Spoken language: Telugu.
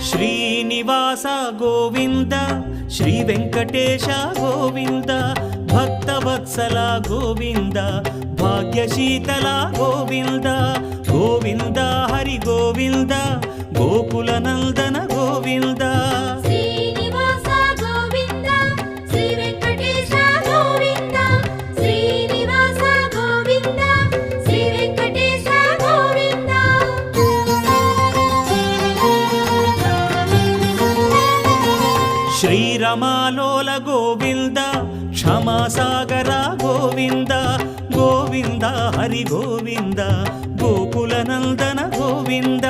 శ్రీనివాస గోవింద శ్రీ వెంకటేశ గోవింద భక్తవత్సల గోవింద భాగ్యశీతల గోవింద గోవింద హరి గోవింద గోకుల నందన గోవింద శ్రీనివాస గోవింద శ్రీ వెంకటేశ గోవింద శ్రీనివాస గోవింద శ్రీ వెంకటేశ గోవింద శ్రీరమాలోల గోవింద క్షమాసాగర గోవింద గోవింద హరి గోవింద గోకుల నందన గోవింద